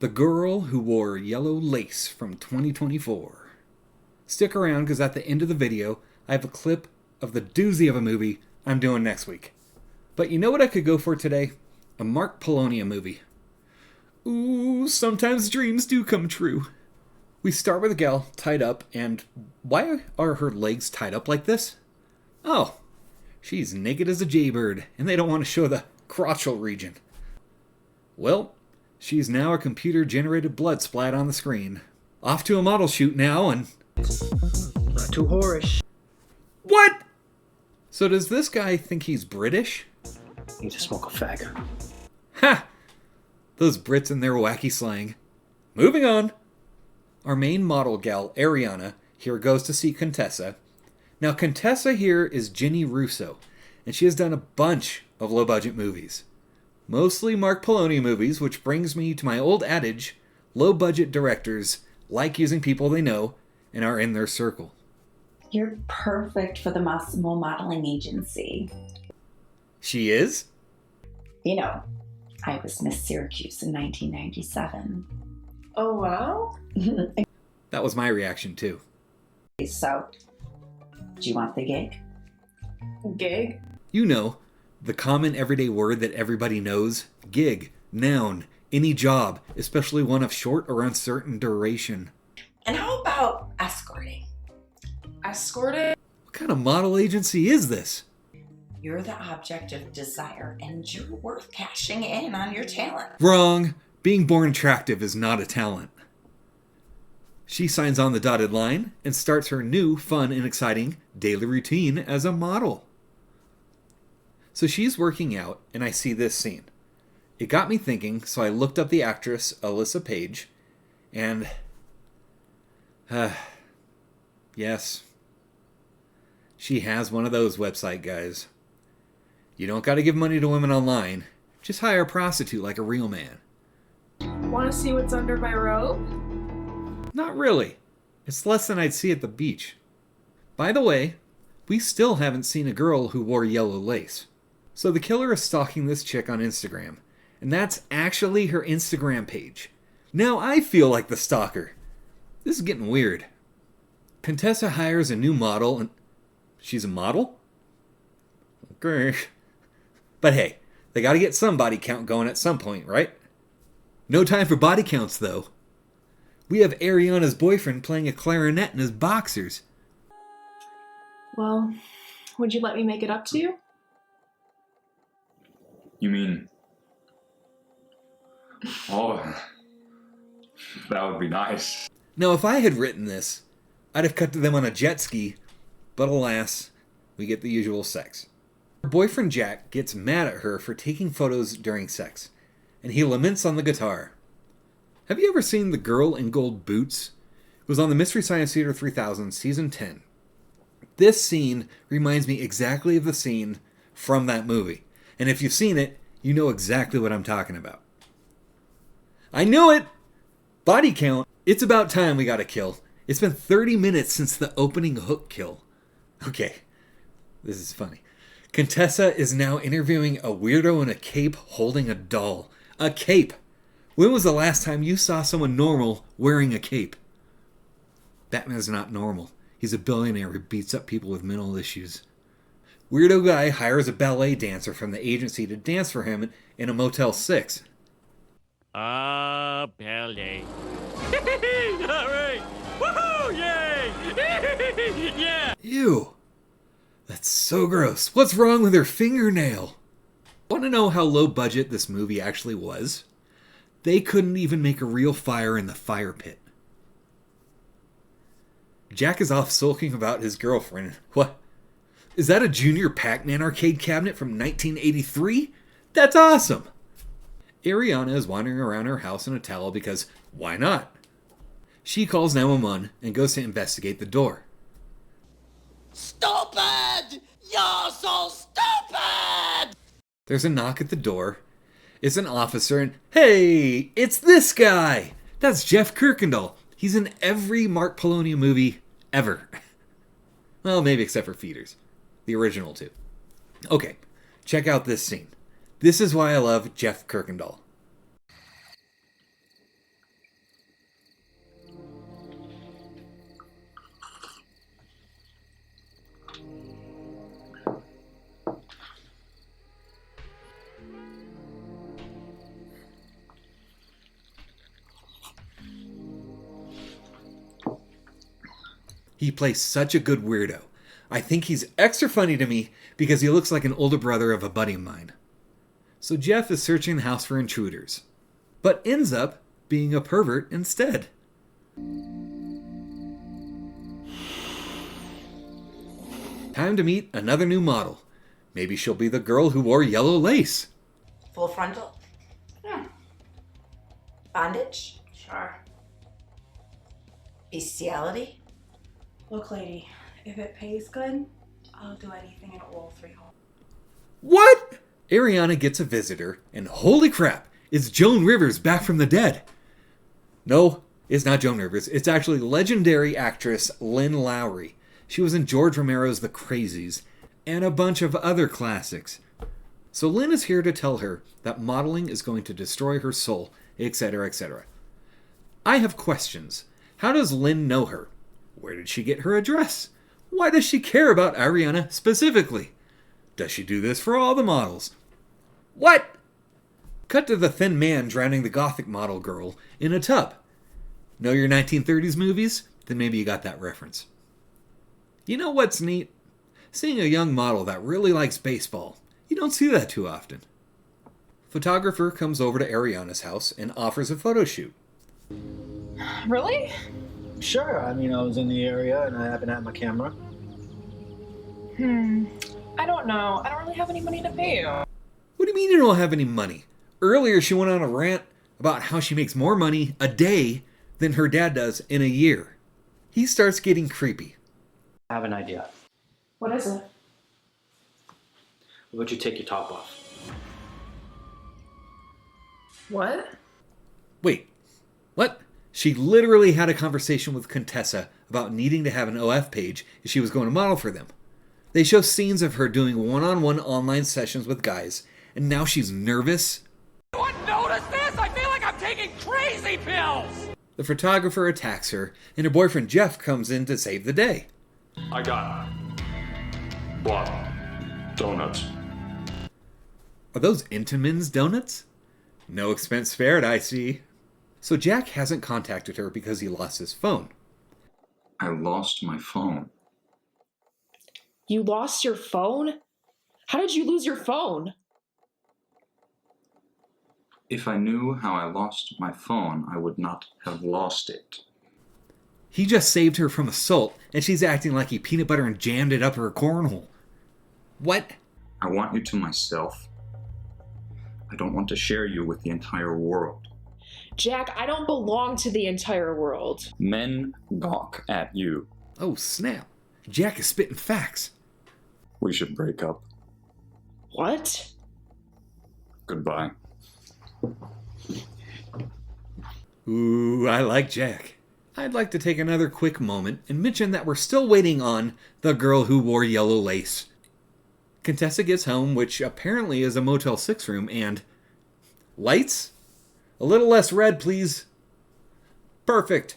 The Girl Who Wore Yellow Lace from 2024. Stick around because at the end of the video, I have a clip of the doozy of a movie I'm doing next week. But you know what I could go for today? A Mark Polonia movie. Ooh, sometimes dreams do come true. We start with a gal tied up, and why are her legs tied up like this? Oh, she's naked as a jaybird, and they don't want to show the crotchal region. Well, she's now a computer-generated blood splat on the screen. Off to a model shoot now, and... Not too whorish. What? So does this guy think he's British? Need to smoke a fag. Ha! Those Brits and their wacky slang. Moving on. Our main model gal, Ariana, here goes to see Contessa. Now, Contessa here is Ginny Russo, and she has done a bunch of low-budget movies. Mostly Mark Polonia movies, which brings me to my old adage, low-budget directors like using people they know and are in their circle. You're perfect for the Massimo modeling agency. She is? You know, I was Miss Syracuse in 1997. Oh, wow. That was my reaction, too. So, do you want the gig? Gig? You know, the common everyday word that everybody knows. Gig, noun, any job, especially one of short or uncertain duration. And how about escorting? Escorted? What kind of model agency is this? You're the object of desire, and you're worth cashing in on your talent. Wrong. Being born attractive is not a talent. She signs on the dotted line and starts her new, fun, and exciting daily routine as a model. So she's working out, and I see this scene. It got me thinking, so I looked up the actress Alyssa Page, and... yes. She has one of those website guys. You don't gotta give money to women online. Just hire a prostitute like a real man. Want to see what's under my robe? Not really. It's less than I'd see at the beach. By the way, we still haven't seen a girl who wore yellow lace. So the killer is stalking this chick on Instagram, and that's actually her Instagram page. Now I feel like the stalker. This is getting weird. Contessa hires a new model, and she's a model? Okay. But hey, they gotta get some body count going at some point, right? No time for body counts, though. We have Ariana's boyfriend playing a clarinet in his boxers. Well, would you let me make it up to you? You mean... Oh, that would be nice. Now, if I had written this, I'd have cut to them on a jet ski, but alas, we get the usual sex. Her boyfriend Jack gets mad at her for taking photos during sex, and he laments on the guitar. Have you ever seen The Girl in Gold Boots? It was on the Mystery Science Theater 3000, Season 10. This scene reminds me exactly of the scene from that movie. And if you've seen it, you know exactly what I'm talking about. I knew it! Body count. It's about time we got a kill. It's been 30 minutes since the opening hook kill. Okay, this is funny. Contessa is now interviewing a weirdo in a cape holding a doll. A cape! When was the last time you saw someone normal wearing a cape? Batman's not normal. He's a billionaire who beats up people with mental issues. Weirdo guy hires a ballet dancer from the agency to dance for him in a Motel 6. Ballet. Alright! Woohoo! Yay! Yeah! Ew. That's so gross. What's wrong with her fingernail? Want to know how low budget this movie actually was? They couldn't even make a real fire in the fire pit. Jack is off sulking about his girlfriend. What? Is that a Junior Pac-Man arcade cabinet from 1983? That's awesome! Ariana is wandering around her house in a towel because why not? She calls 911 and goes to investigate the door. Stupid! You're so stupid! There's a knock at the door. It's an officer and, hey, it's this guy! That's Jeff Kirkendall. He's in every Mark Polonia movie ever. Well, maybe except for Feeders. The original two. Okay, check out this scene. This is why I love Jeff Kirkendall. He plays such a good weirdo. I think he's extra funny to me because he looks like an older brother of a buddy of mine. So Jeff is searching the house for intruders, but ends up being a pervert instead. Time to meet another new model. Maybe she'll be the girl who wore yellow lace. Full frontal? Bondage? Sure. Bestiality? Look, lady, if it pays good, I'll do anything in all 3 holes. What? Ariana gets a visitor, and holy crap, it's Joan Rivers back from the dead. No, it's not Joan Rivers. It's actually legendary actress Lynn Lowry. She was in George Romero's The Crazies, and a bunch of other classics. So Lynn is here to tell her that modeling is going to destroy her soul, etc., etc. I have questions. How does Lynn know her? Where did she get her address? Why does she care about Ariana specifically? Does she do this for all the models? What? Cut to the thin man drowning the gothic model girl in a tub. Know your 1930s movies? Then maybe you got that reference. You know what's neat? Seeing a young model that really likes baseball. You don't see that too often. Photographer comes over to Ariana's house and offers a photo shoot. Really? Sure, I was in the area and I happen to have my camera. I don't know. I don't really have any money to pay you. What do you mean you don't have any money? Earlier she went on a rant about how she makes more money a day than her dad does in a year. He starts getting creepy. I have an idea. What is it? How about you take your top off? What? Wait, what? She literally had a conversation with Contessa about needing to have an OF page if she was going to model for them. They show scenes of her doing one-on-one online sessions with guys, and now she's nervous. Anyone notice this? I feel like I'm taking crazy pills! The photographer attacks her, and her boyfriend Jeff comes in to save the day. I got what? Donuts. Are those Intamin's donuts? No expense spared, I see. So Jack hasn't contacted her because he lost his phone. I lost my phone. You lost your phone? How did you lose your phone? If I knew how I lost my phone, I would not have lost it. He just saved her from assault, and she's acting like he peanut butter and jammed it up her cornhole. What? I want you to myself. I don't want to share you with the entire world. Jack, I don't belong to the entire world. Men gawk at you. Oh, snap. Jack is spitting facts. We should break up. What? Goodbye. Ooh, I like Jack. I'd like to take another quick moment and mention that we're still waiting on the girl who wore yellow lace. Contessa gets home, which apparently is a Motel 6 room, and... lights? A little less red, please. Perfect.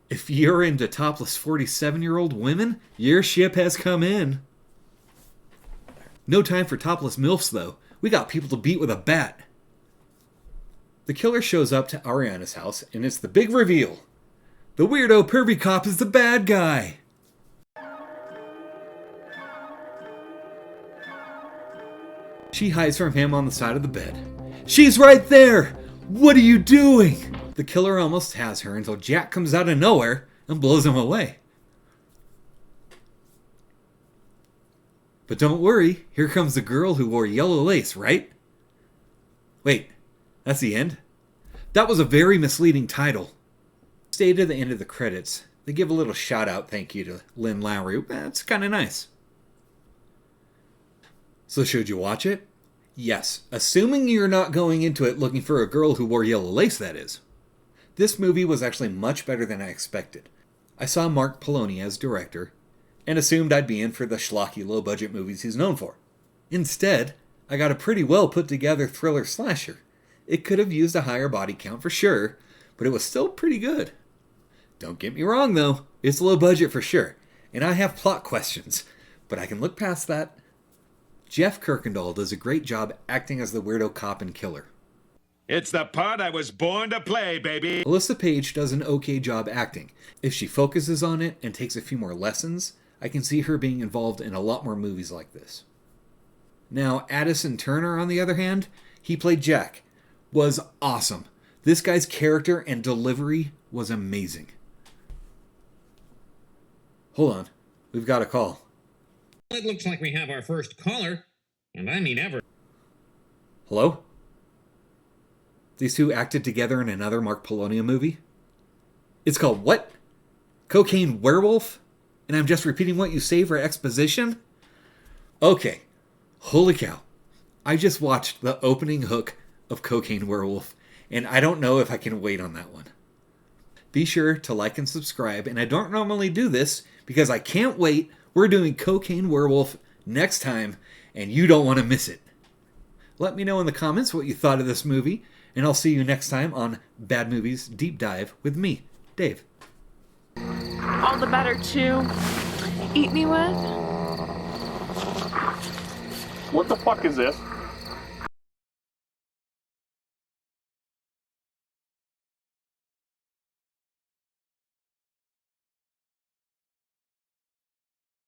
If you're into topless 47-year-old women, your ship has come in. No time for topless MILFs, though. We got people to beat with a bat. The killer shows up to Ariana's house, and it's the big reveal. The weirdo pervy cop is the bad guy. She hides from him on the side of the bed. She's right there! What are you doing? The killer almost has her until Jack comes out of nowhere and blows him away. But don't worry, here comes the girl who wore yellow lace, right? Wait, that's the end? That was a very misleading title. Stayed at the end of the credits. They give a little shout out thank you to Lynn Lowry. That's kind of nice. So should you watch it? Yes, assuming you're not going into it looking for a girl who wore yellow lace, that is. This movie was actually much better than I expected. I saw Mark Polonia as director, and assumed I'd be in for the schlocky low-budget movies he's known for. Instead, I got a pretty well put-together thriller slasher. It could have used a higher body count for sure, but it was still pretty good. Don't get me wrong though, it's low budget for sure, and I have plot questions, but I can look past that. Jeff Kirkendall does a great job acting as the weirdo cop and killer. It's the part I was born to play, baby. Alyssa Page does an okay job acting. If she focuses on it and takes a few more lessons, I can see her being involved in a lot more movies like this. Now, Addison Turner, on the other hand, he played Jack, was awesome. This guy's character and delivery was amazing. Hold on, we've got a call. It looks like we have our first caller, and I mean ever. Hello? These two acted together in another Mark Polonia movie? It's called what? Cocaine Werewolf? And I'm just repeating what you say for exposition? Okay. Holy cow. I just watched the opening hook of Cocaine Werewolf, and I don't know if I can wait on that one. Be sure to like and subscribe, and I don't normally do this because I can't wait. We're doing Cocaine Werewolf next time, and you don't want to miss it. Let me know in the comments what you thought of this movie, and I'll see you next time on Bad Movies Deep Dive with me, Dave. All the better to eat me with. What the fuck is this?